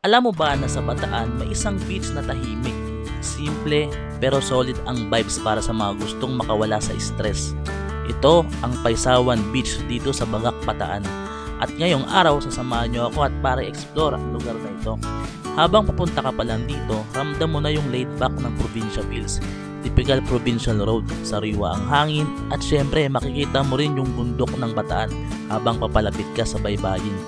Alam mo ba na sa Bataan may isang beach na tahimik, simple pero solid ang vibes para sa mga gustong makawala sa stress. Ito ang Paysawan Beach dito sa Bagak, Bataan. At ngayong araw sasamahan niyo ako at para explore ang lugar na ito. Habang papunta ka pa lang dito, ramdam mo na yung laid back ng provincial feels. Typical provincial road, sariwa ang hangin at syempre makikita mo rin yung bundok ng Bataan habang papalapit ka sa baybayin.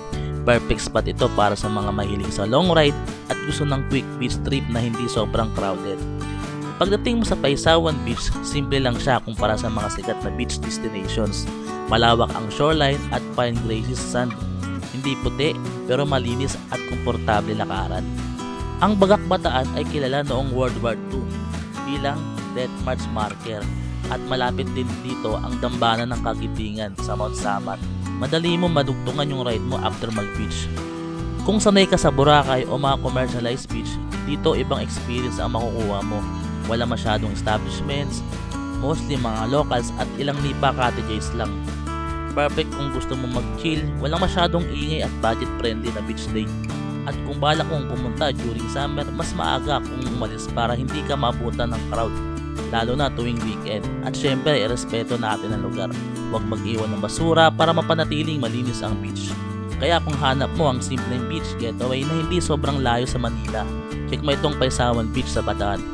Perfect spot ito para sa mga mahilig sa long ride at gusto ng quick beach trip na hindi sobrang crowded. Pagdating mo sa Paysawan Beach, simple lang siya kumpara sa mga sikat na beach destinations. Malawak ang shoreline at fine gracious sand. Hindi puti pero malinis at komportable lakaran. Ang Bagak, Bataan ay kilala noong World War II bilang Death March marker at malapit din dito ang dambana ng Kagitingan sa Mount Samat. Madali mo madugtungan yung ride mo after mag-beach. Kung sanay ka sa Boracay o mga commercialized beach, dito ibang experience ang makukuha mo. Wala masyadong establishments, mostly mga locals at ilang nipa cottages lang. Perfect kung gusto mo mag-chill, walang masyadong ingay at budget-friendly na beach day. At kung balak mong pumunta during summer, mas maaga kung umalis para hindi ka maabutan ng crowd, lalo na tuwing weekend. At syempre, irespeto natin ang lugar. Huwag mag-iwan ng basura para mapanatiling malinis ang beach. Kaya kung hanap mo ang simpleng beach getaway na hindi sobrang layo sa Manila, check mo itong Paysawan Beach sa Bataan.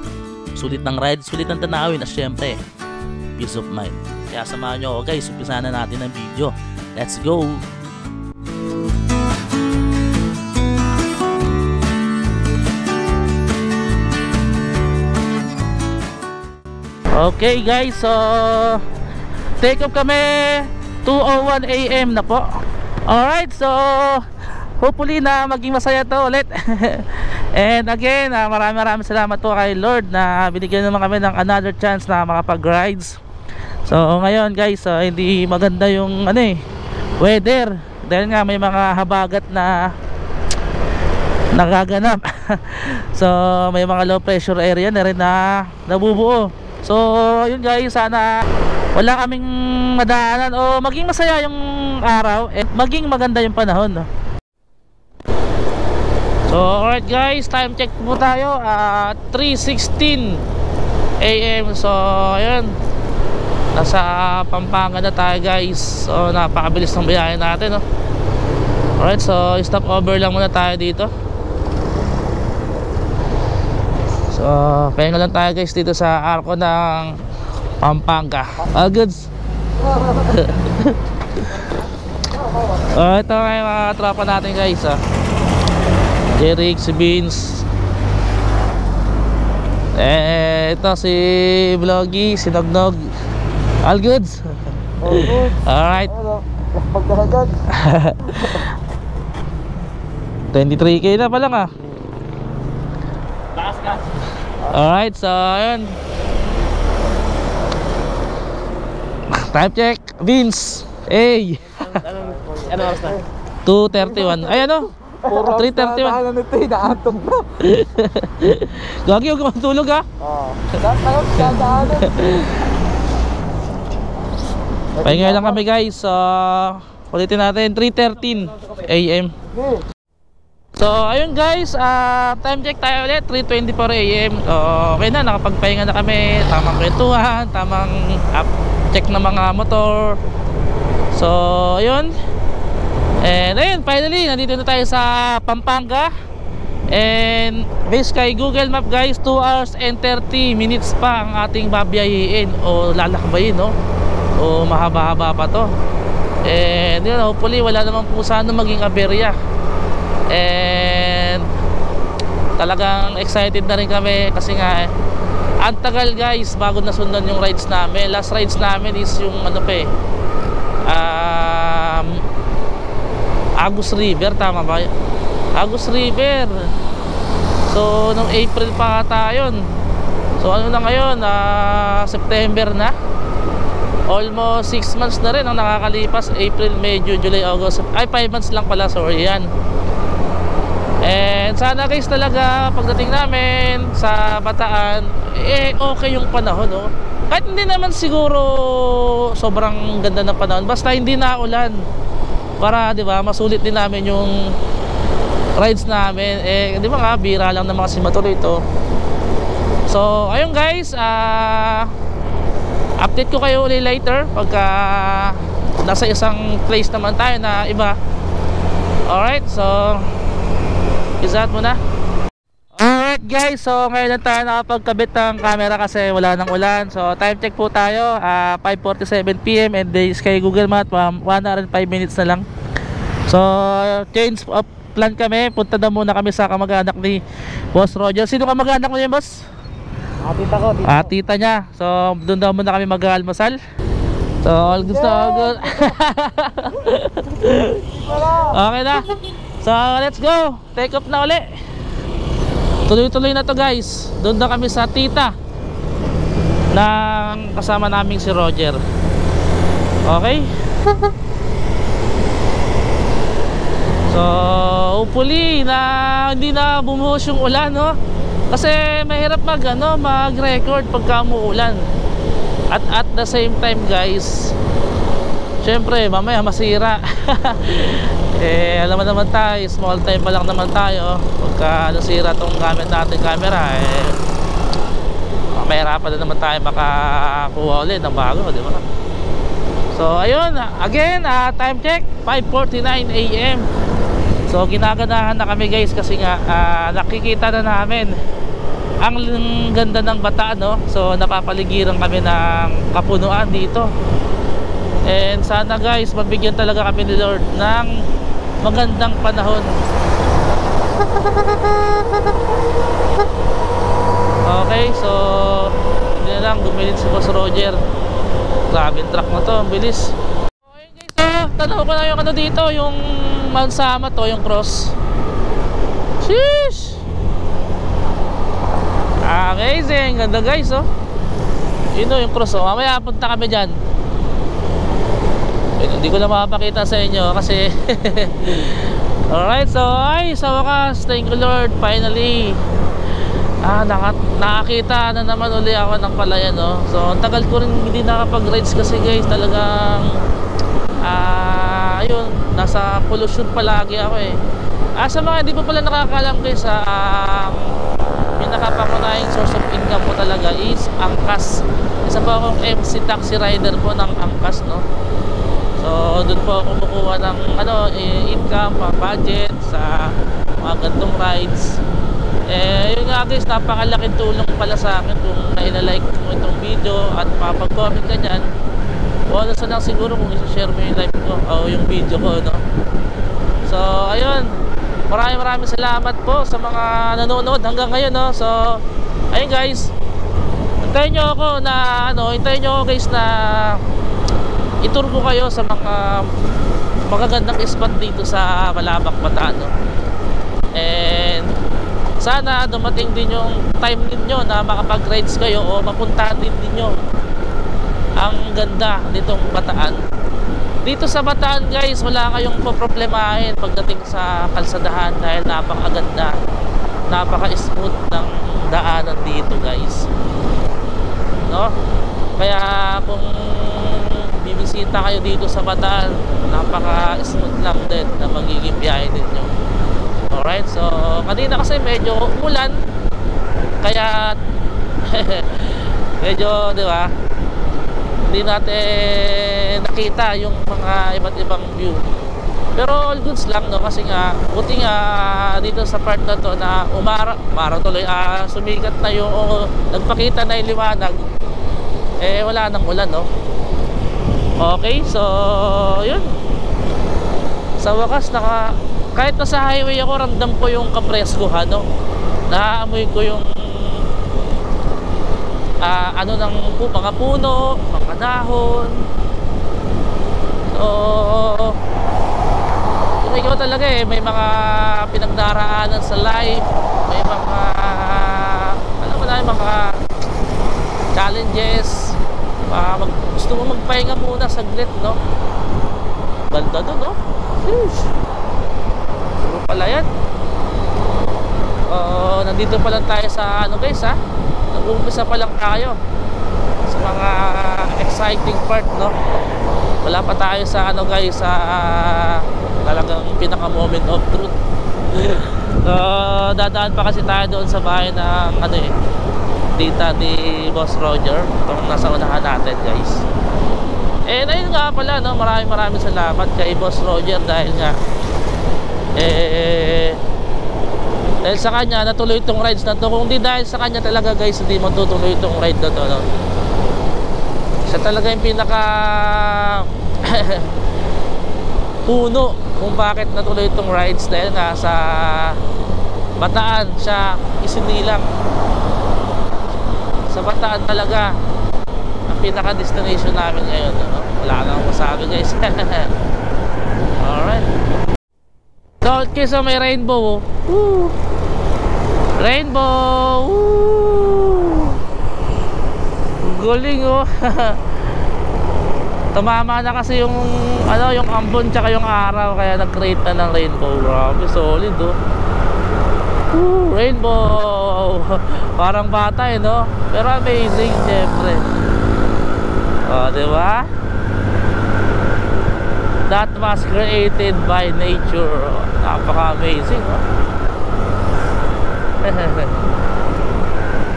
Sulit ng ride, sulit ng tanawin at syempre, peace of mind. Kaya samahan nyo ako guys, umpisa na natin ang video. Let's go! Okay guys, so take off kami 2:01 AM na po. Alright, so hopefully na maging masaya to ulit. And again, maraming salamat po kay Lord na binigyan naman kami ng another chance na makapag-rides. So ngayon guys, hindi maganda yung weather dahil nga may mga habagat na nagaganap. So may mga low pressure area na rin na nabubuo. So yun guys, sana wala kaming madaanan o maging masaya yung araw at maging maganda yung panahon, no? So alright guys, time check po tayo at 3:16 AM. So ayun, nasa Pampanga na tayo guys. So napakabilis ng biyahe natin, no? Alright, so stop over lang muna tayo dito. So pahinga lang tayo guys dito sa arko ng Pampanga. All goods. Ito nga yung mga tropa natin guys, Jeric, si Vince, ito si Vloggy, si Nognog. All goods. All good. Alright. Pagdahagan 23k na pa lang Taas ka. Alright, so ayun, time check, Vince. Hey, Ano oras na? 2:31. Ay 3:31. Ano nito, inaantok na. Gagi, huwag ka matulog Oo. Dadaanan. Pahinga lang kami guys. Ulitin natin 3:13 AM. So ayun guys, time check tayo ulit 3:24 AM. Okay na, nakapagpahinga na kami. Tamang kwentuhan, tamang check ng mga motor. So ayun. And ayun, finally nandito na tayo sa Pampanga. And based kay Google Map guys, 2 hours and 30 minutes pa ang ating babiyahiin o lalakbayin, no? O mahaba-haba pa to. And yun, hopefully wala naman po sana maging aberya. And talagang excited na rin kami kasi nga ang tagal guys bago nasundan yung rides namin. Last rides namin is yung Agus River, tama ba? Agus River. So nung April pa tayo yun. So ano na ngayon, September na. Almost 6 months na rin ang nakakalipas. April, May, June, July, August. Ay 5 months lang pala, sorry yan. And sana guys talaga pagdating namin sa Bataan, okay yung panahon, no? Kahit hindi naman siguro sobrang ganda ng panahon, basta hindi na ulan. Para 'di ba, masulit din namin yung rides namin. Eh, di ba nga, bira lang naman kasi matuloy ito. So, ayun guys, update ko kayo ulit later pagka nasa isang place naman tayo na iba. Alright, so isat muna. Alright guys, so ngayon na tayo nakapagkabit ng camera kasi wala nang ulan. So time check po tayo, 5:47 PM and the sky Google Map 105 minutes na lang. So change of plan kami, punta na muna kami sa kamag-anak ni Boss Roger. Sino kamag-anak mo yun, boss? Tita ko, Tita niya. So doon daw muna kami mag-almusal. So all good, all good. Okay na. So let's go. Take off na uli. Tuloy-tuloy na to guys. Doon na kami sa tita ng kasama naming si Roger. Okay. So hopefully na hindi na bumuhos yung ulan, no? Kasi mahirap mag-record pagka umuulan. At the same time guys, syempre mamaya masira. Eh alam mo naman tayo, small time pa lang naman tayo. Pagka nasira tong gamit natin camera, mahirapan na naman tayo makakuha ulit ng bago, di ba? So ayun, again, time check 5:49 AM. So ginaganahan na kami guys kasi nga nakikita na namin ang ganda ng Bataan, no? So napapaligiran kami ng kapunuan dito. And sana guys, mabigyan talaga kami ni Lord ng magandang panahon. Okay, so hindi na lang, gumilit si Boss Roger. Grabe truck na to, ang bilis. Okay guys, so tanaw ko na yung dito, yung Mount Sama to, yung cross. Sheesh! Amazing, ganda guys, oh. Yun yung cross, oh. Mamaya punta kami dyan. Hindi ko na makapakita sa inyo kasi alright, so ay sa wakas, thank you Lord, finally nakakita na naman uli ako ng Palayan, no? So ang tagal ko rin hindi nakapag-rides kasi guys, talagang ayun, nasa pollution palagi ako eh. Sa mga hindi pa pala nakakalam guys, pinakapangunahing source of income ko talaga is angkas. Isa pa akong MC taxi rider po ng angkas, no? So doon po ako kumukuha ng income, budget sa mga gantong rides. Yun nga guys, napakalaking tulong pala sa akin kung na-like mo itong video at mapag-comment ka dyan. Bonus na lang siguro kung isa-share mo yung live ko o yung video ko, no? So ayun, maraming salamat po sa mga nanonood hanggang ngayon, no? So ayun guys, hintayin nyo ako guys na itur ko kayo sa mga magagandang spot dito sa Malabak, Bataan, no? And sana dumating din yung time ninyo na makapag-rides kayo o mapuntahan din ninyo ang ganda nitong Bataan. Dito sa Bataan guys, wala kayong poproblemahin pagdating sa kalsadahan dahil napakaganda, napaka-smooth ng daanan dito guys, no? Kaya kung bibisita kayo dito sa Bataan, napaka-smooth lang din na magiging biyahe ninyo. Alright, so kanina kasi medyo umulan, kaya medyo, di ba, hindi natin nakita yung mga iba't ibang view. Pero all goods lang, no? Kasi nga buti nga dito sa part na to na umara tuloy, sumikat na yung nagpakita na yung liwanag, wala nang ulan, no? Okay, so yun, sa wakas kahit nasa highway ako, ramdam ko yung kapreskuhan, no? Naaamoy ko yung ng mga puno, mga dahon. So ikaw talaga may mga pinagdaraanan sa life, may mga mga challenges, gusto mo magpahinga muna saglit, no? Banda doon, no? Puro pala yan. Nandito pa lang tayo sa guys, nag-uumpisa pa lang tayo sa mga exciting part, no? Wala pa tayo sa guys, sa talagang pinaka moment of truth. So, dadaan pa kasi tayo doon sa bahay ng ano eh, tita ni Boss Roger. Itong nasa unahan natin, guys. Eh, ayun nga pala, no? Maraming salamat kay Boss Roger dahil nga dahil sa kanya natuloy itong rides na to. Kung di dahil sa kanya talaga, guys, hindi matutuloy itong ride na to, no? Siya talaga yung pinaka puno kung bakit natuloy itong rides, dahil nga sa Bataan siya isinilang. Sa Bataan talaga ang pinaka destination namin ngayon, no? Wala nang masabi, guys. Alright, so kesa may rainbow, woo! Rainbow, woo! Galing, oh. Tumama na kasi yung ano, yung ambon tsaka yung araw, kaya nag-create na ng rainbow. Grabe, solid, oh. Woo, rainbow. Parang bata, eh, no? Pero amazing, syempre. Oh, diba? That was created by nature. Napaka-amazing, oh.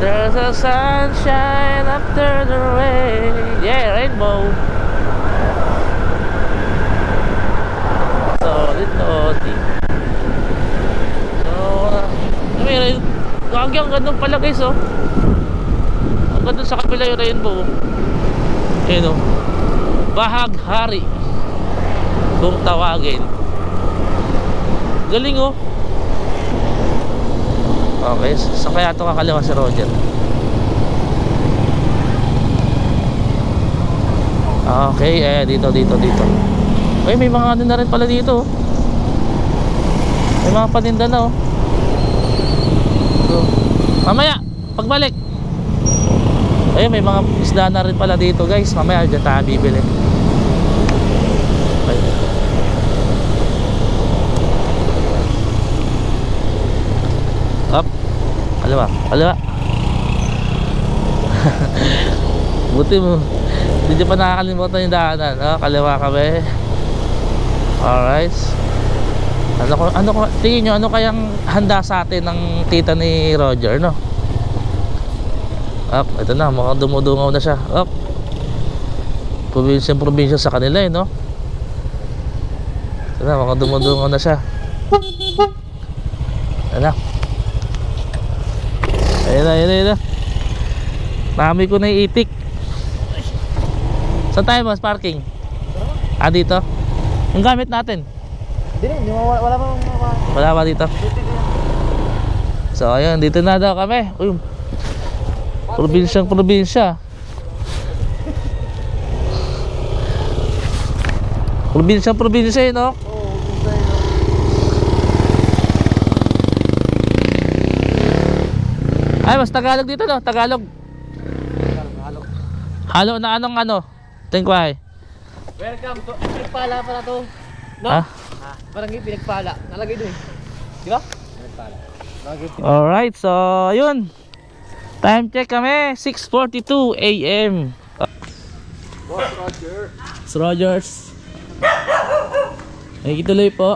There's a sunshine after the rain. Yeah, rainbow. Solid, Lodi. So, hanggang ganun pala, guys, oh. Hanggang dun sa kabila yung rainbow. Ayun, oh. Bahaghari kung tawagin. Galing, oh. Okay, so kaya ito kakaliwa si Roger. Okay, dito. Okay, may mga ano na rin pala dito. May mga paninda na, oh. So, mamaya pagbalik, may mga isda na rin pala dito, guys. Mamaya dyan tayo bibili. Okay. Up, kaliwa. Buti mo hindi pa nakakalimutan yung daanan, no? Kaliwa kami. Alright. Tingin nyo, ano kayang handa sa atin ng tita ni Roger, no? Up, ito na, mukhang dumudungaw na siya. Up, probinsya sa kanila, no? Ito na, mukhang dumudungaw na siya. Ano? Ayun na. Nami ko na yung itik. Saan tayo, boss? Parking? Dito? Yung gamit natin? Wala pa dito. So, ayun, dito na daw kami. Uy, probinsya. Probinsya, no? Ay, mas Tagalog dito, no? Tagalog. Halo na ano? Tingkway. Welcome to Pinagpala pala to. No? Parang Pinagpala. Nalagay doon, di ba? Pinagpala. Alright, so yun. Time check kami, 6:42 AM. Boss Rogers. May kituloy po.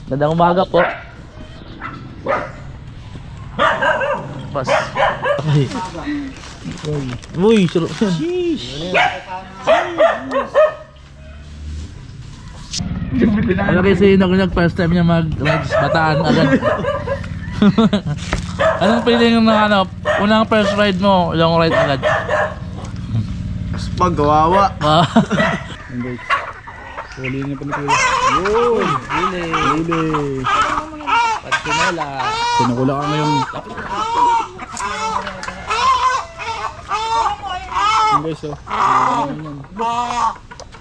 Magandang umaga po. Boss. Uy, sarap yan. Ano kasi nag first time niya mag-rides Bataan agad. Anong feeling ng unang first ride mo, long ride agad? Pagkawawa. Huli niya pa ni Kuya. Yun! Huli! Pagkinala. Pinakula ka ngayong... Guys, oh.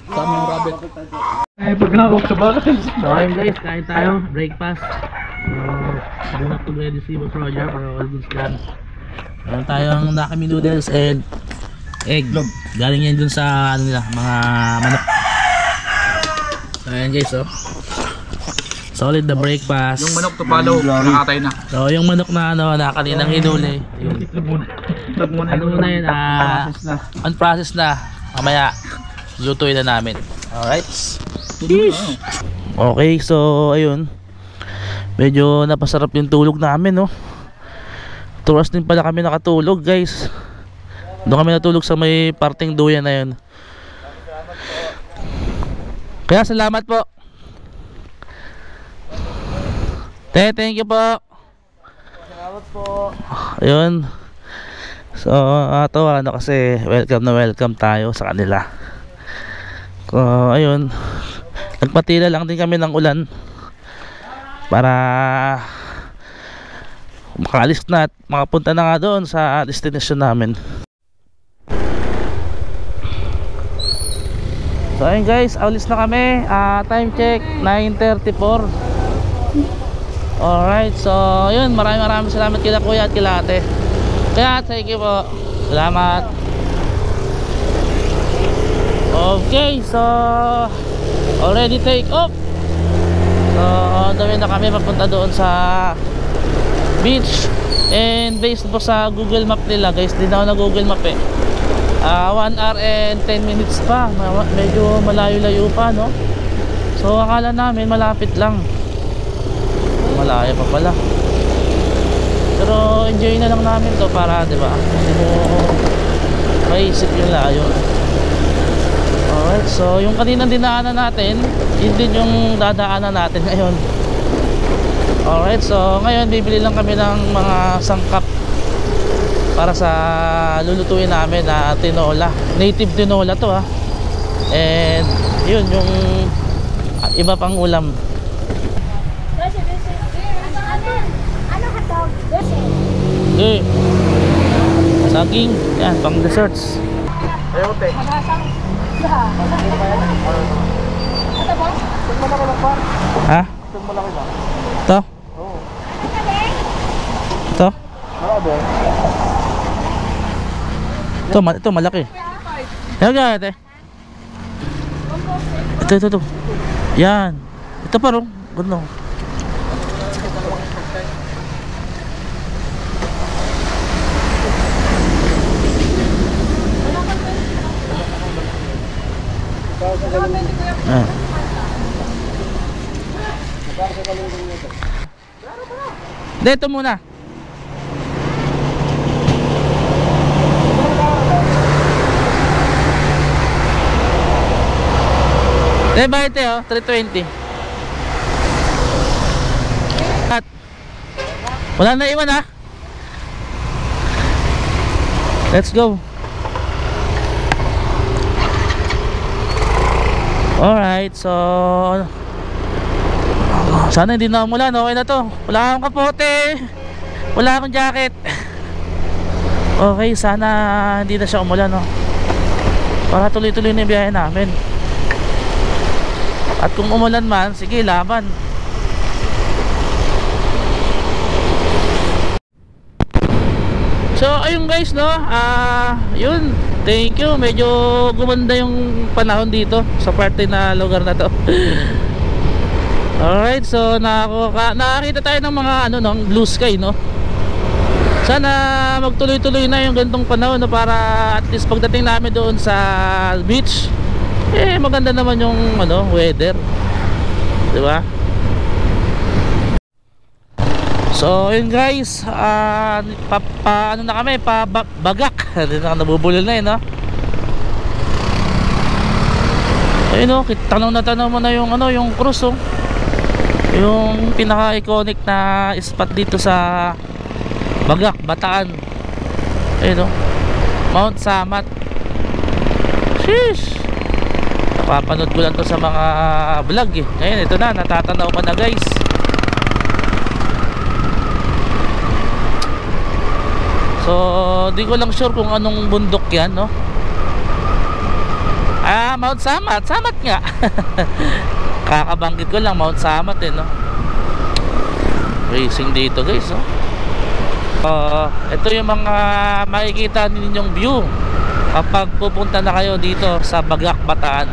Sama yung rabbit. Pag nakawag sa bakan. So ayun, guys, kain tayo, breakfast. Doon na ready si Boss Roger para all goods done. Meron tayong Nakami noodles and egg. Galing yan dun sa nila, mga manok. So ayan, guys, oh. Solid na breakfast. Yung manok to follow, nakatay na. So yung manok na na kaninang hinuli. Ano muna yun, on process na. Mamaya lutuin na namin. Alright. Okay, so ayun. Medyo napasarap yung tulog namin, no. 2 hours din pala kami nakatulog, guys. Doon kami natulog sa may parting duyan na yun. Kaya salamat po. Thank you po. Salamat po. Ayun. So kasi welcome tayo sa kanila. Ayun. Nagpatila lang din kami ng ulan para makaalis na at makapunta na nga doon sa destination namin. So ayun guys, alis na kami. Time check 9:34. Alright, so yun, maraming salamat kila kuya at kila ate. Kaya thank you po. Salamat. Okay, so already take off. So on the way na kami papunta doon sa beach. And based po sa Google Map nila, guys, din ako na Google Map 1 hour and 10 minutes pa. Medyo malayo-layo pa, no? So akala namin malapit lang, malayo pa pala. Pero enjoy na lang namin to para, di ba? Hindi mo maisip yung layo. Alright, so yung kaninang dinaanan natin, yun din yung dadaanan natin ngayon. Alright, so ngayon bibili lang kami ng mga sangkap para sa lulutuin namin na tinola. Native tinola to, ha. And yun yung iba pang ulam. Okay, saging, yan, pang desserts. Ha? Ito? Ito? Ito malaki. Yan ga ate. Ito. Yan. Ito pa rin. Ganda. Dito muna. Ba ito, 320. At wala na iwan, ha. Let's go. Alright, so sana hindi na umulan. Okay na to. Wala akong kapote, wala akong jacket. Okay, sana hindi na siya umulan, no? Para tuloy-tuloy na yung biyahe namin. At kung umulan man, sige, laban. So ayun guys, no, yun, thank you. Medyo gumanda yung panahon dito sa parte na lugar na to. Alright, so nakakita tayo ng mga ng blue sky, no. Sana magtuloy-tuloy na yung ganitong panahon, no, para at least pagdating namin doon sa beach, maganda naman yung weather, di ba? So yun guys, na kami, bagak. Nabubulol na, no? Ayun, no, tanaw mo na yung yung cruise, oh. Yung pinaka-iconic na spot dito sa Bagak, Bataan. Ayun, no, Mount Samat. Sheesh, napapanood ko lang to sa mga vlog, Ngayon ito na, natatanaw ko na guys. So di ko lang sure kung anong bundok yan, no. Mount Samat nga. Kakabanggit ko lang, Mount Samat, no. Racing dito guys, no. Ito yung mga makikita ninyong view kapag pupunta na kayo dito sa Bagak, Bataan.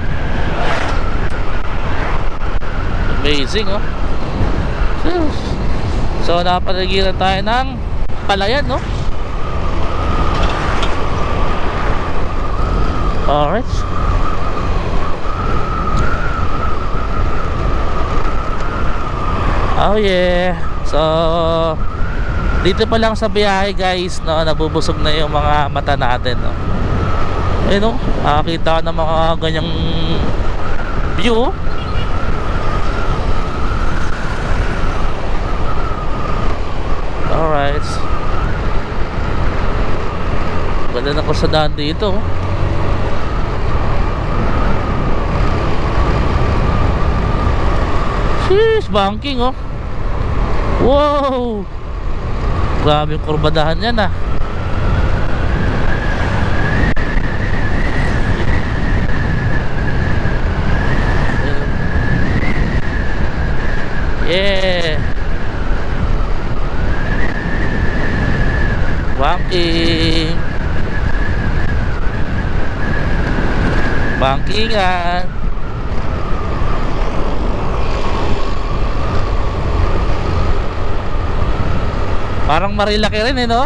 Amazing, oh. So napaligiran tayo ng palayan, no. Alright. Oh yeah. So dito pa lang sa biyahe guys, no, nabubusog na yung mga mata natin, no. Ayun, no, nakakita ng mga ganyang view. Alright. Ganda na kalsadahan dito. Sheesh, banking oh. Wow. Grabe yung kurbadahan yan ah. Yeah. Banking. Bankingan. Parang Marilaki rin eh, no?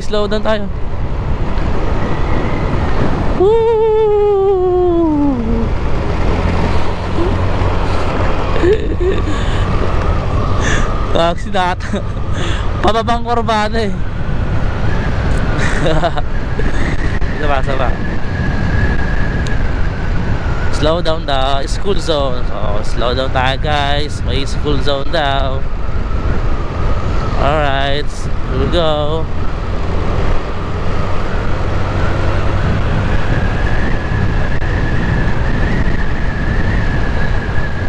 Slow down tayo. Woo! Taxi nata. Pababang kurbada eh. Sama. Slow down daw, school zone. So, slow down tayo guys. May school zone daw. Alright, here we go.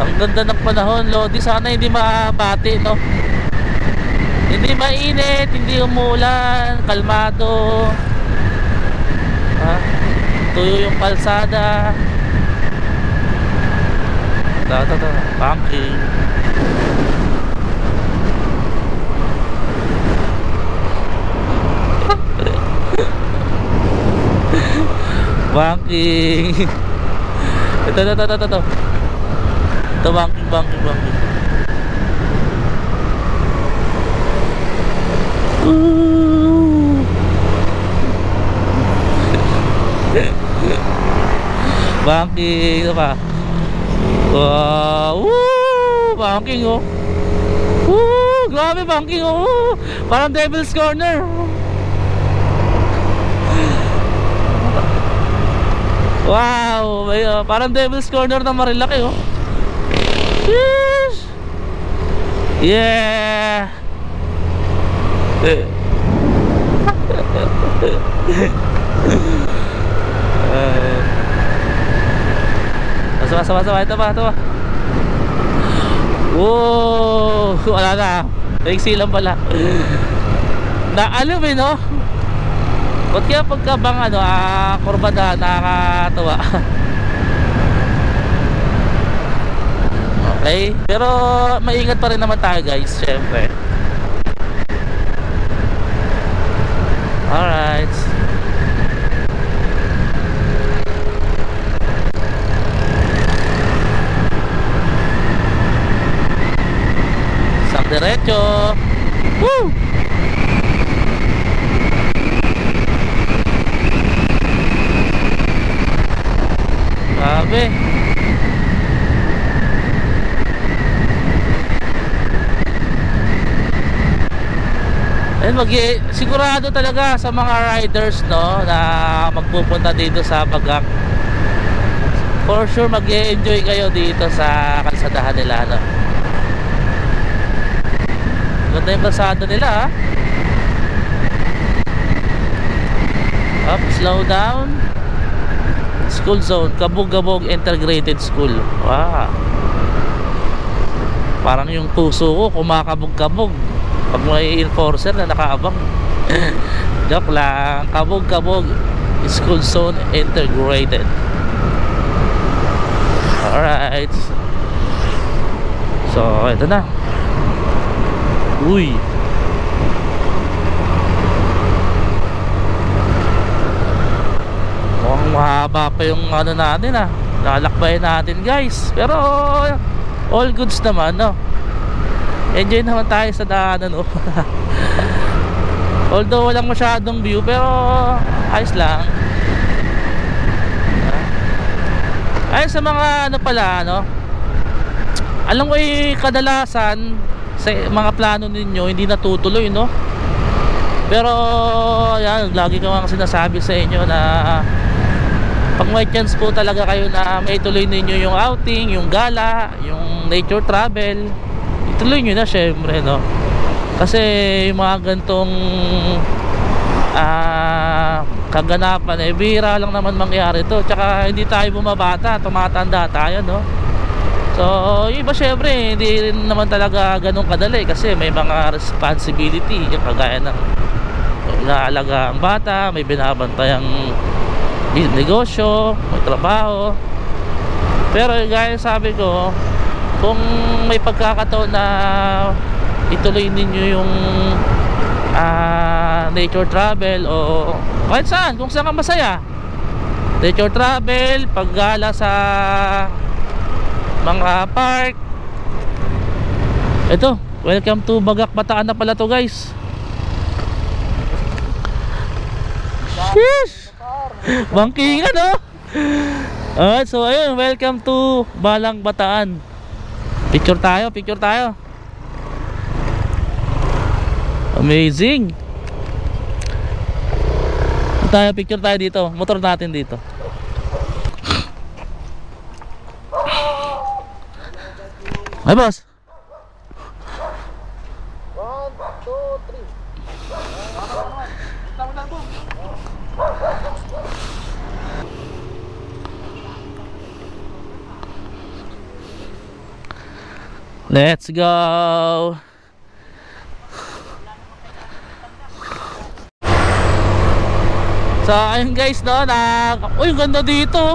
Ang ganda ng panahon, Lodi. Sana hindi mabati, no? Hindi mainit, hindi umulan, kalmado. Tuyo yung kalsada. Banking. Banking. Ito. Ito banking. Banking, ito pa. Wow, banking oh. Grabe banking oh. Parang Devil's Corner. Wow, may, parang Devil's Corner na Marilaki oh. Sheesh. Yeah. Sama. Ito pa. Wow, wala na. Naiksi lang pala. Alam eh, no? Ba't kaya pagkabang kurbada nakakatawa? Okay, pero maingat pa rin naman tayo guys, syempre. Alright. Diretso. Woo! Grabe. Sigurado talaga sa mga riders, no, na magpupunta dito sa Bagak. For sure mag-enjoy kayo dito sa kalsadahan nila, no. Ganda yung kalsada nila ha. Up, slow down. School zone, Kabog Integrated School. Wow. Parang yung puso ko kumakabog-kabog pag may enforcer na nakaabang. Joke lang. Kabog School Zone Integrated. Alright. So, ito na. Uy. Mukhang mahaba pa yung natin lalakbayin natin guys. Pero all goods naman, no? Enjoy naman tayo sa daanan, oh. Although walang masyadong view, pero ayos lang. Ay, sa mga ano pala, ano, alam ko kadalasan sa mga plano ninyo hindi natutuloy, no? Pero yan, lagi ko nga sinasabi sa inyo na pag may chance po talaga kayo na maituloy ninyo yung outing, yung gala, yung nature travel, ituloy nyo na syempre, no? Kasi yung mga gantong kaganapan, bihira lang naman mangyari to. Tsaka hindi tayo bumabata, tumatanda tayo, no? So yung iba syempre hindi rin naman talaga ganun kadali kasi may mga responsibility, yung kagaya ng inaalaga ang bata, may binabantayang negosyo, may trabaho. Pero gaya sabi ko, kung may pagkakataon na ituloy ninyo yung nature travel o kahit saan, kung saan ka masaya, nature travel, paggala sa mga park. Ito, welcome to Bagak Bataan na pala to, guys. Sheesh! Bangkingan, no? Alright, so ayun, welcome to Balang Bataan. Picture tayo, picture tayo. Amazing. Picture tayo dito. Motor natin dito. Ay, boss. 1, 2, 3. Let's go. So ayun guys, no, uy, ganda dito.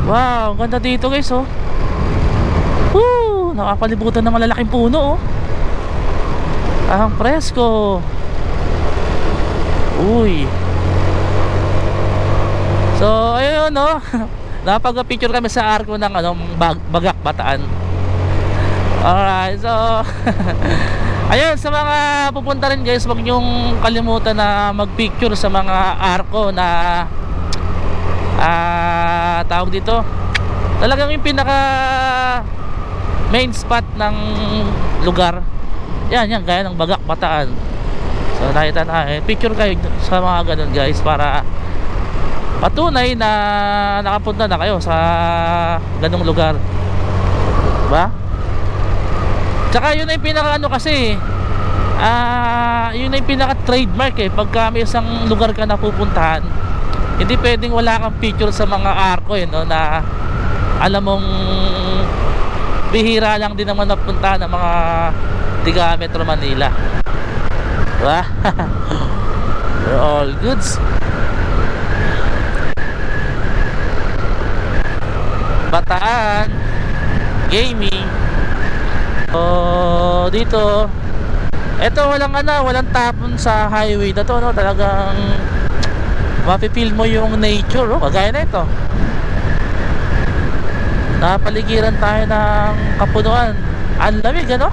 Wow, ganda dito guys, oh. Woo, nakapalibutan ng malalaking puno, oh. Ang presko. Uy. So ayun, no. Napag-picture kami sa arko ng ano, Bagak Bataan. Alright, so ayun, sa mga pupunta rin guys, wag nyong kalimutan na magpicture sa mga arko na tawag dito, talagang yung pinaka main spot ng lugar. Yan, gaya ng Bagak Bataan. So nakita na, picture kayo sa mga ganun guys, para patunay na nakapunta na kayo sa ganung lugar, diba? Tsaka yun na yung pinaka ano kasi, yun na yung pinaka trademark pagka may isang lugar ka napupuntahan, hindi pwedeng wala kang picture sa mga arko, no, na alam mong bihira lang din naman napuntahan ng mga tiga Metro Manila, diba? We're all goods. Bataan Gaming. Dito, eto walang tapon sa highway na to, no? Talagang mapipil mo yung nature, no? Kagaya na ito, napaligiran tayo ng kapunuan. Ang lamig, ano?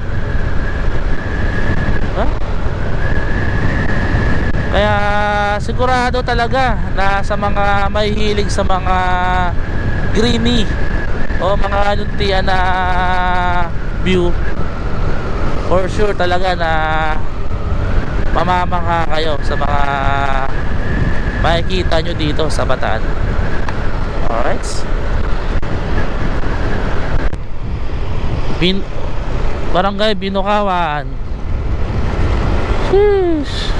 Huh? Kaya sigurado talaga na sa mga mahihilig sa mga greeny o mga luntian na view, for sure talaga na mamamangha kayo sa mga makikita nyo dito sa Bataan. Alright, Barangay Binukawan. Sheesh.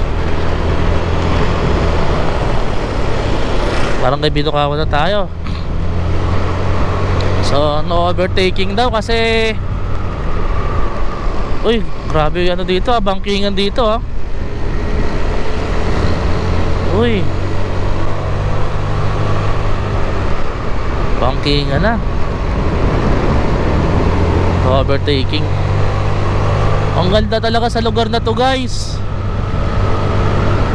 Barangay Binukawan na tayo. So no overtaking daw kasi, uy, grabe ano dito, bangkingan dito, ah. Uy, bangkingan na. No overtaking. Ang ganda talaga sa lugar na to guys.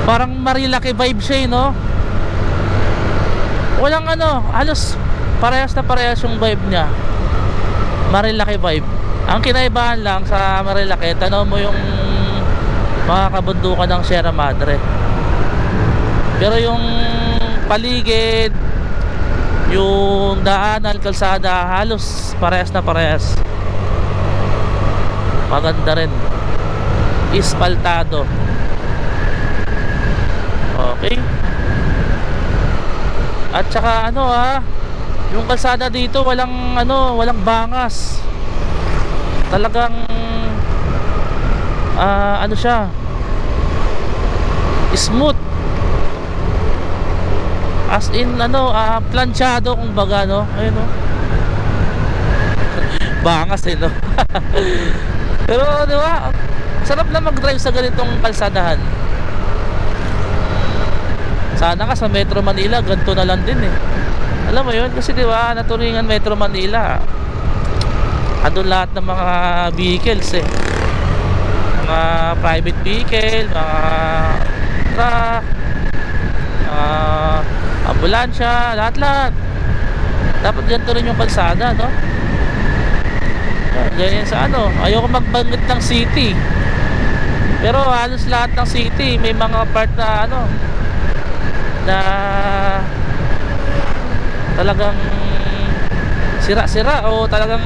Parang Marilaki vibe siya, no? Walang ano, halos parehas na parehas yung vibe niya. Marilaki vibe. Ang kinaibahan lang sa Marilaki, tanaw mo yung mga kabundukan ng Sierra Madre. Pero yung paligid, yung daanan, kalsada, halos parehas na parehas. Maganda rin, ispaltado. Okay. At saka ano yung kalsada dito walang walang bangas. Talagang ano siya, smooth. As in planchado kumbaga, no? Ayun, no? Bangas no? Pero di ba, sarap na mag-drive sa ganitong kalsadahan. Sana ka sa Metro Manila ganito na lang din eh. Alam mo yun, kasi di ba naturingan Metro Manila, andun lahat ng mga vehicles eh, mga private vehicle, mga truck, ambulansya, lahat-lahat. Dapat ganito rin yung kalsada, no? Ganyan sa ayoko magbanggit ng city, pero halos lahat ng city may mga part na na talagang sira-sira, o talagang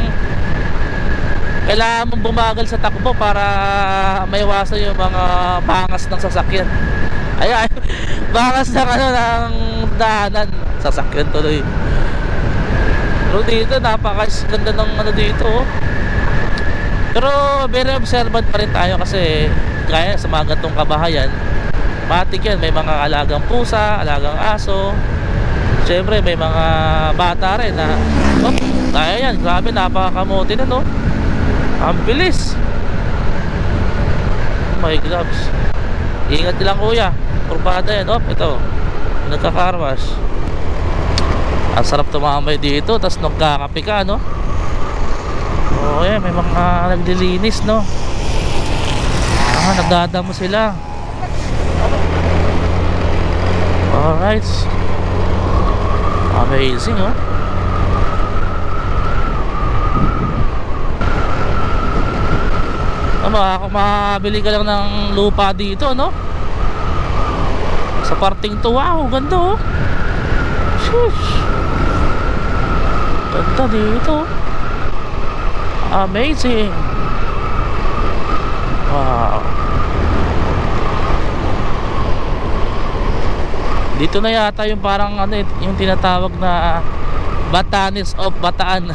kailangan mong bumagal sa takbo para maiwasan yung mga bangas ng sasakyan. Ayan, bangas ng ng daanan, sasakyan tuloy. Pero dito napakaganda ng dito, oh. Pero very observant pa rin tayo, kasi gaya sa mga gantong kabahayan, matik yan, may mga alagang pusa, alagang aso. Siyempre may mga bata rin na tayo yan, grabe, napakakamote na, no? Ang bilis. Oh my gloves. Ingat lang kuya, kurbada yan. Ito, nagkakarwash. Ang sarap tumambay dito, tas nagkakape ka, no? May mga naglilinis, no? Nagdadamo sila. Alright. Amazing, oh. Makabili ka lang ng lupa dito, no? Sa parting to, wow, ganda, oh. Shush. Ganda dito. Amazing. Wow. Dito na yata yung parang yung tinatawag na Batanes of Bataan.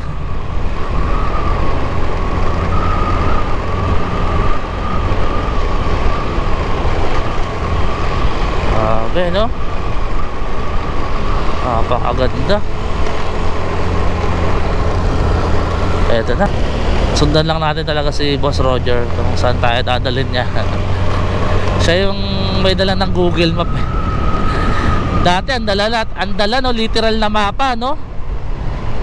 No? Napakaganda. Eto na. Sundan lang natin talaga si Boss Roger kung saan tayo dadalhin niya. Siya yung may dala ng Google Map. Dati ang dala, no, literal na mapa, no?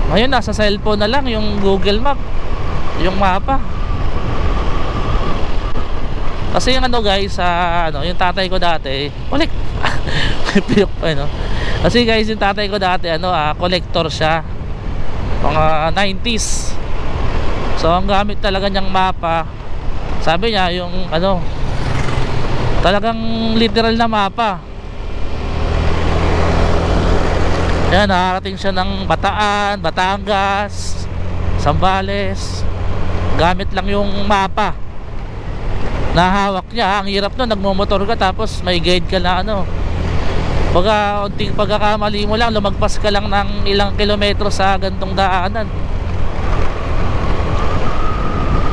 Ngayon nasa cellphone na lang yung Google Map, yung mapa. Kasi yung guys, yung tatay ko dati, kasi guys, yung tatay ko dati, collector siya, mga 90s. So ang gamit talaga niyang mapa, sabi niya, yung talagang literal na mapa. Yan, nakarating siya ng Bataan, Batangas, Zambales, gamit lang yung mapa. Nahawak niya, ang hirap nun, nagmumotor ka tapos may guide ka na baga, unting pagkakamali mo lang, lumagpas ka lang ng ilang kilometro sa gantong daanan.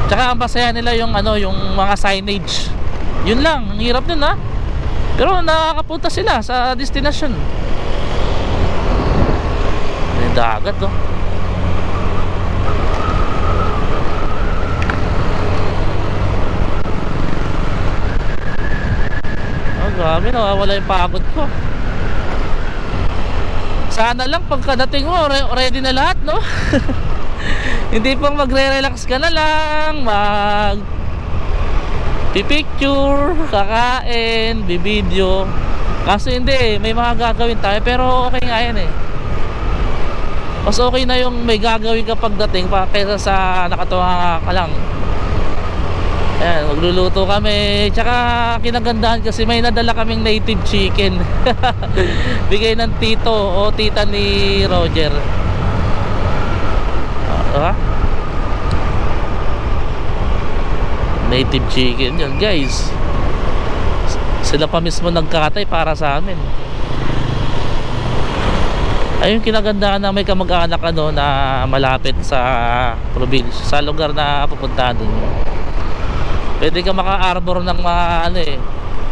Tsaka ang pasaya nila yung yung mga signage. Yun lang, ang hirap nun, ha. Pero nakakapunta sila sa destination. May dagat, oh. Grabe, nawawala yung pagod ko. Sana lang pagkadating mo ready na lahat, no? Hindi pang magre-relax ka na lang, pipicture, kakain, bibideo. Kaso hindi, may mga gagawin tayo, pero okay nga yan, eh. Mas okay na yung may gagawin ka pagdating kaysa sa nakatuwa ka lang. Ayan, magluluto kami. Tsaka kinagandahan kasi may nadala kaming native chicken. Bigay ng tito o tita ni Roger. Native chicken yun guys. Sila pa mismo nagkatay para sa amin. Ayun kinagandahan na may kamag-anak ano na malapit sa probinsya, sa lugar na pupuntahan dun. Pwede ka maka-arbor ng mga ano eh.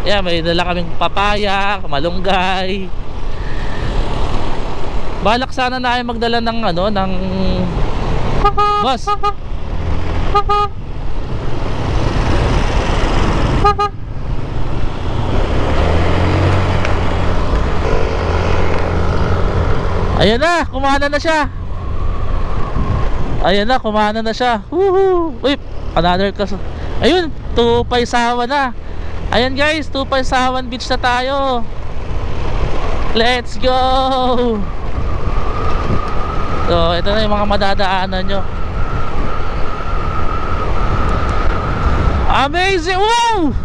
Yeah, may dala kaming papaya, malunggay. Balak sana na ay magdala ng ano, ng boss. Ayan na, kumana na siya. Ayan na, kumana na siya. Woohoo! Uy, another kas. Ayun, Tupaysawan na. Ayan guys, Tupaysawan Beach na tayo. Let's go. So, ito na yung mga madadaanan nyo. Amazing! Wow!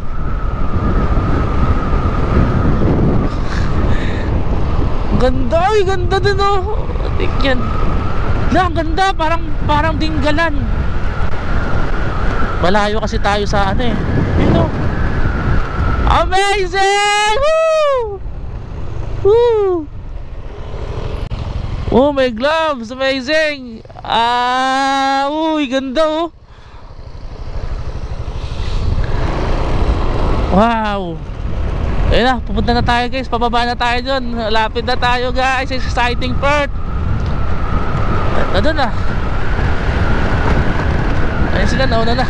Ganda, ay ganda din oh. Tingnan. Ang ganda, parang dinggalan. Malayo kasi tayo sa ano eh. You know? Amazing! Woo! Woo! Oh my gloves, amazing. Uy, ganda oh. Wow. Ayun na, pupunta na tayo guys. Pababa na tayo dun. Lapit na tayo guys. Exciting part. Doon na. Ayun sila, nauna na.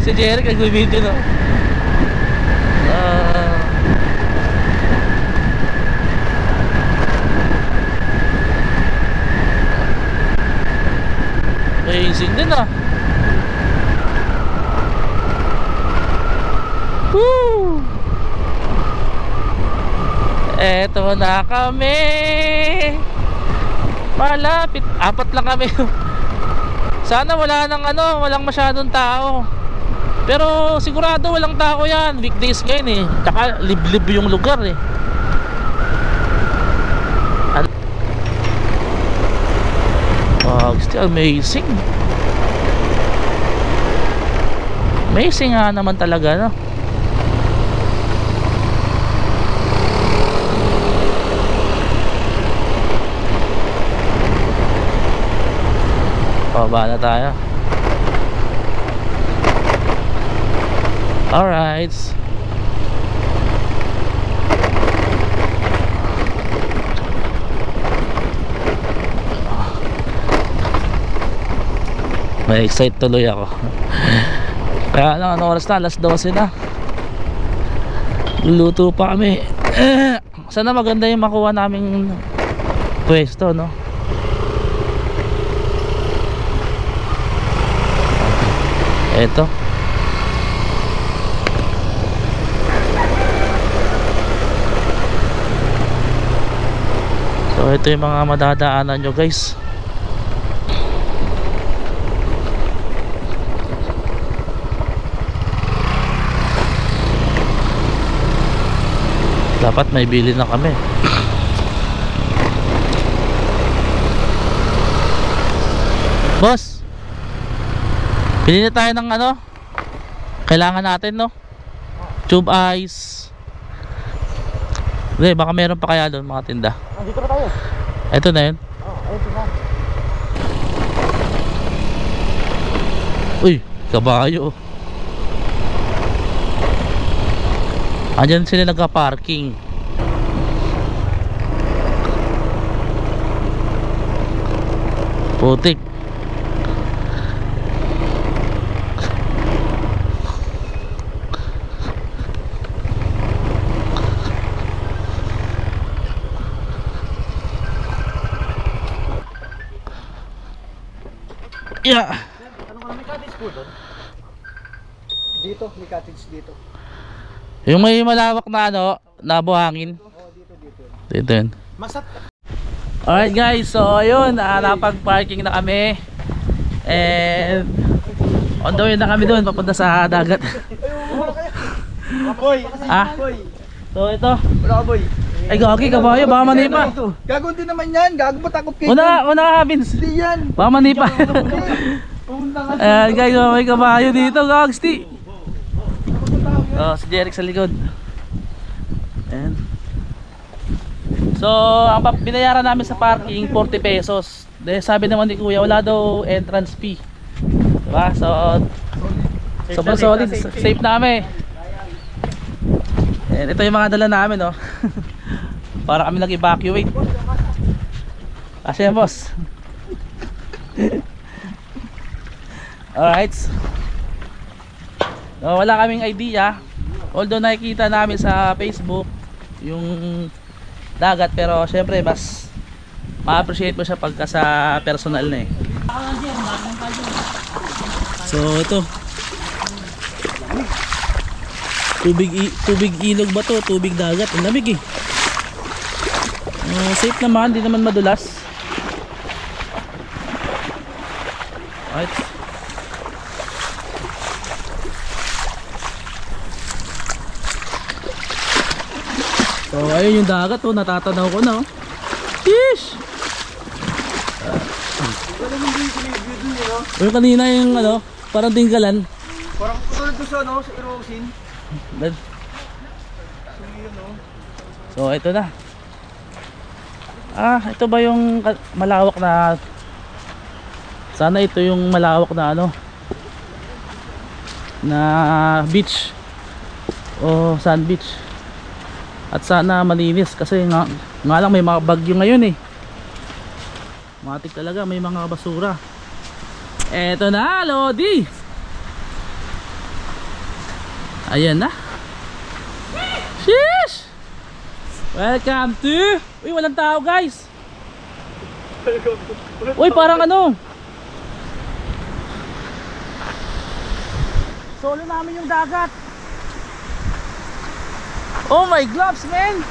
Si Jeric nag-video no. Amazing din ah. Woo! Eto na kami. Malapit. 4 lang kami. Sana wala nang ano, walang masyadong tao. Pero sigurado walang tao yan. Weekdays ngayon eh. Tsaka liblib yung lugar eh. Wow, still amazing. Amazing nga naman talaga no. Pababa na tayo. Alright. May excite tuloy ako. Kaya lang ano oras na, alas 12 na. Luluto pa kami. Sana maganda yung makuha naming pwesto no. Eto. So ito yung mga madadaanan nyo guys. Dapat may bili na kami. Boss, pili na tayo ng ano kailangan natin no. Tube ice. Hindi, baka meron pa kaya doon mga tinda. Dito na tayo. Ito na yun. Ito na. Uy, kabayo. Andyan sila nagka-parking. Putik. Yeah. Ano ka may cottage po doon? Dito, may cottage dito. Yung may malawak na ano, na buhangin. Dito yun. Masat. Alright guys, so ayun, napag-parking na kami. And On the way na kami doon, papunta sa dagat. Boy, Ah, so ito. wala ka boy. Ay, gagi ka ba? Baka manipa. Gago din naman yan, gago ba takot kayo? Una ka, Vince. Hindi yan. Baka manipa. Pumunta ka. Ayan guys, may kabayo dito, gagsti. Oh, si Jeric sa likod. Ayan. So, ang binayaran namin sa parking 40 pesos. Dahil sabi naman ni Kuya, wala daw entrance fee. Diba? So, sobrang solid, safe namin. Ayan, ito yung mga dala namin, oh. Para kami nag-evacuate. Kasi yan, boss. Alright. So, wala kaming idea. Although nakikita namin sa Facebook yung dagat, pero syempre mas ma-appreciate mo siya pagka sa personal na eh. So ito, tubig ilog ba to? Tubig dagat, ang lamig eh. Safe naman, di naman madulas. Alright. So ayun yung dagat, oh, natatanaw ko na, oh. Sheesh! Yung kanina yung ano, parang tinggalan. Parang tulad ko sa ano, sa erosin. So ito na. Ah, ito ba yung malawak na, sana ito yung malawak na ano, na beach o sand beach. At sana malinis kasi nga lang may mga bagyo ngayon eh. Matik talaga, may mga basura. Eto na, Lodi. Ayan na. Sheesh! Welcome to... Uy, walang tao guys. Uy, parang ano, solo namin yung dagat. Oh my gloves, man.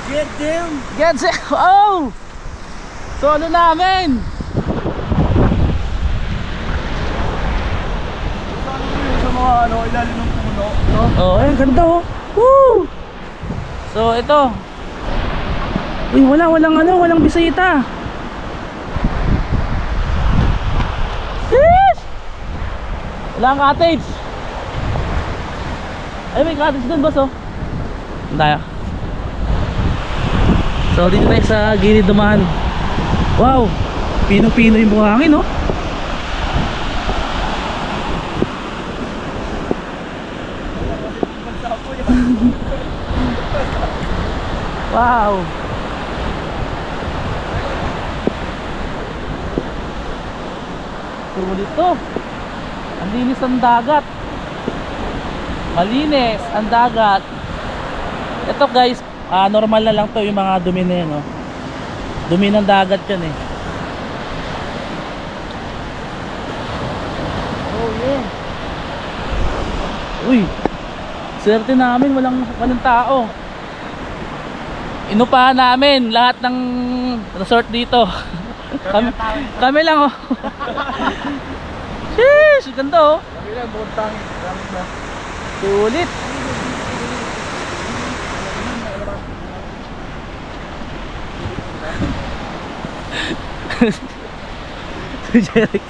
Get them! Get it! Oh! Solo namin! Sa mga ano, ilalim ng puno, no? Oh, ayun, ganda oh! Woo! So, ito. Uy, walang bisita. Sheesh! Walang cottage. Ay, may cottage dun, boss, oh. Tayo. So dito tayo sa gilid dumaan. Wow, pino-pino yung buhangin, no? Wow. Sulit to. Ang linis ng dagat. Malinis ang dagat. Ito guys, normal na lang to yung mga dumi na yun, no? Dumi ng dagat yan eh. Oh yeah. Uy, swerte namin, walang tao. Inupahan namin lahat ng resort dito. kami lang, oh. Sheesh, ganda, oh. Kami lang, buntang. Sulit. Si Jeric.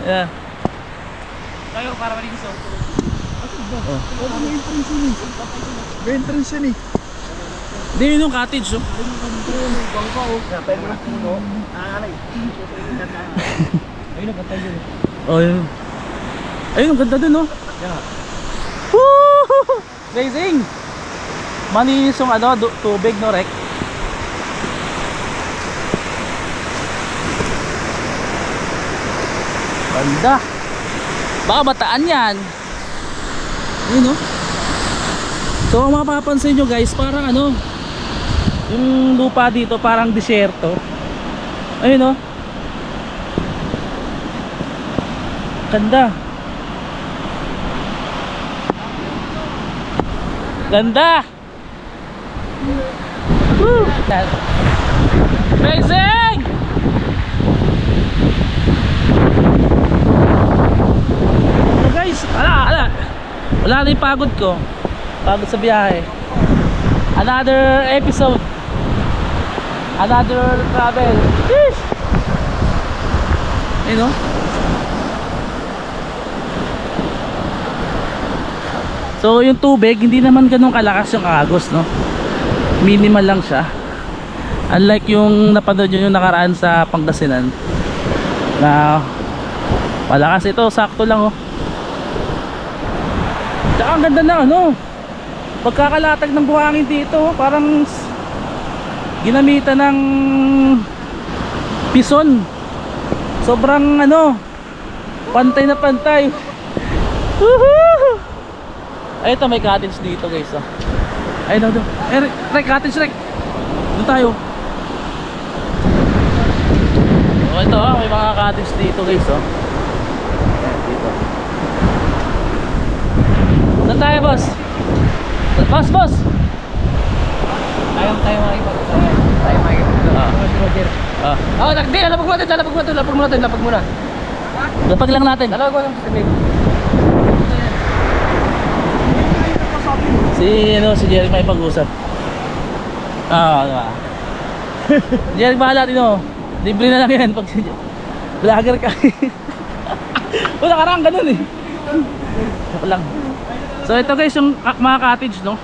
Yeah. Tayo para malinis, oh. Oh. May entrance yun eh. May entrance yun eh. Hindi yun yung cottage, oh. Bangka, oh. Pwede mo ng puno. Nanganay. Ayun, nagkanta yun eh. Oh, yun. Ayun, ang ganda dun, oh. Yeah. Woo! Amazing! Malinis yung ano, tubig, no, Rek? Ganda. Baka bataan yan. Ayun, oh. So kung mapapansin nyo guys, parang ano, yung lupa dito parang disyerto. Ayun, oh. Ganda. Ganda. Woo! Amazing! Wala na yung pagod ko. Pagod sa biyahe. Another episode. Another travel. Sheesh! You know? So yung tubig hindi naman ganun kalakas yung agos, no? Minimal lang siya. Unlike yung napanood nyo yung nakaraan sa Pangasinan na malakas, ito sakto lang, oh. Tsaka ang ganda na ano, pagkakalatag ng buhangin dito, parang ginamitan ng pison. Sobrang ano, pantay na pantay. Woohoo! Ay, ito may cottage dito, guys, oh. Ay, no. Rek, cottage, Rek. Doon tayo. Oh, ito, oh, may mga cottage dito, guys, oh. Ayan, dito. Saan tayo, boss? Boss! Tayo makikipag. Tayo makikipag. Oh, hindi, lapag muna. Lapag lang natin. Dalawag ko lang sa sabihin. Si Jeric may pag-usap. Diba? Jeric, bahala din, oh. Libre na lang yan pag vlogger ka. Wala karang ganun eh. Lang. So ito guys yung mga cottage, no.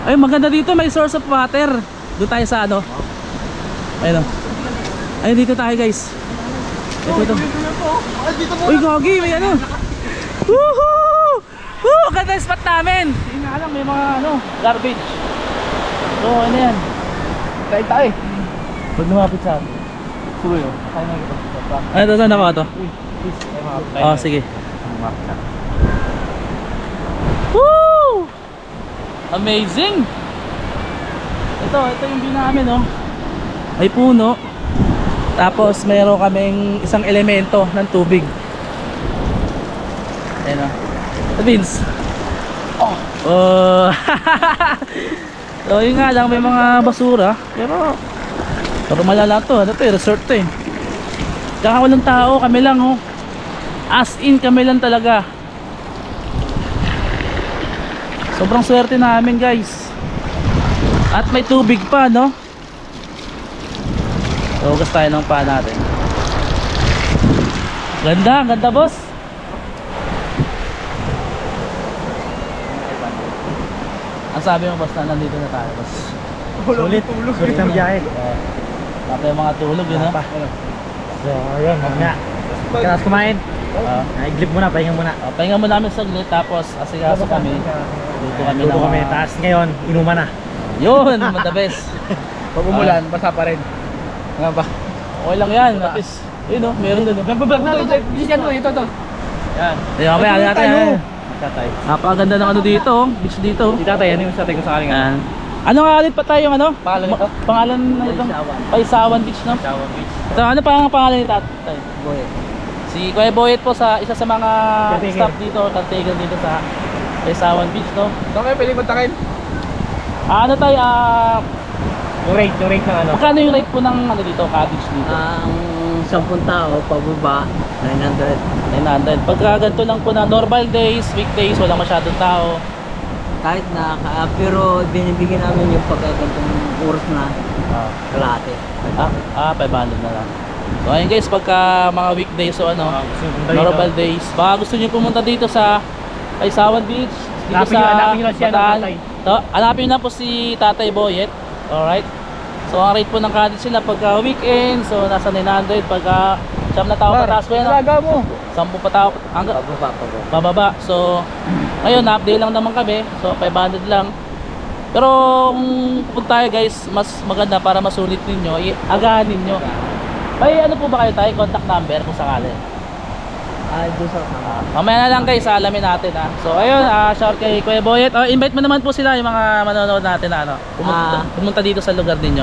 Ay, maganda dito, may source of water. Doon tayo sa ano. Ayun, oh. Ayun, dito tayo, guys. Ito. Uy, gogi, may ano. Woohoo! Woo! Ganda yung spot namin. Hindi nga lang, may mga ano, garbage. So, ano yan? Tayo. Pag lumapit sa atin. Suyo. Tayo makikipag. Ano ito, saan ako ito? Oh, sige. Woo! Amazing! Ito yung view namin, oh. May puno. Tapos mayroon kaming isang elemento ng tubig. Ayan, oh. Vince. Oh. So yun nga lang, may mga basura. Pero malala to. Ano to eh, resort to eh. Tsaka walang tao, kami lang, oh. As in kami lang talaga. Sobrang swerte namin, guys. At may tubig pa, no? So hugas tayo ng paa natin. Ganda boss. Ang sabi mo, boss, na nandito na tayo, boss. Sulit ang biyahe. Tapos yung mga tulog, yun, no? So, ayun, mamaya. Karas kumain. Iglip muna, pahinga muna. Pahinga mo namin saglit, tapos asikaso kami. Luto kami. Tapos ngayon, inuman na. Yun, the best. Pag umulan, basa pa rin. Nga ba? Okay lang yan, at least. Yun, no? Meron doon, no? Nagbablog na ito. Ito. Yan. Ayun, mamaya natin. Tatay. Napakaganda ng ano dito, oh. Beach dito. Si tatay, ano yung tatay ko sa akin? Ano nga ulit pa tayo, ano? Pangalan nito? Pangalan na itong Paisawan Beach, no? Paisawan Beach. Ito, ano pa ang pangalan ni tatay? Boyet. Si Kuya Boyet po, sa isa sa mga Caretaker. staff dito, caretaker dito sa Paisawan Beach, no? Saan kayo pwede kontakin? Ano tayo, Yung rate ng ano? magkano yung rate po ng ano dito, cottage dito? Ang 10 tao, pababa, 900. 900. Pagka ganito lang po na normal days, weekdays, walang masyadong tao. Kahit na, pero binibigyan namin yung pagkagantong oras na kalahati. 500 na lang. So ayun guys, pagka mga weekdays o ano, normal days, baka gusto niyo pumunta dito sa Paisawan Beach, dito Hanapin niyo lang siya ng Bataan. tatay. Hanapin niyo na po si Tatay Boyet. Alright. So ang rate po ng cottage nila pagka weekend, so nasa 900. Pagka siyam na tao pataas ko yan, Talaga mo. 10 pa tao hanggang bababa. So ngayon na-update lang naman kami, so 500 lang. Pero kung pupunta tayo guys, mas maganda para masulit ninyo, agahan ninyo. May ano po ba kayo tayo, contact number kung sakali? Doon sa Mamaya na lang guys, alamin natin, ha. So ayun, shout kay Kuya Boyet. Invite mo naman po sila, yung mga manonood natin na ano, pumunta dito sa lugar ninyo.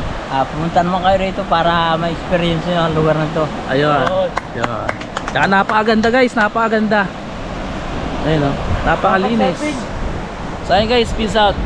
pumunta naman kayo rito para ma-experience nyo ang lugar na to. Ayun. Ayun. Tsaka napakaganda guys, napakaganda. Ayun, oh. Napakalinis. So ayun guys, peace out.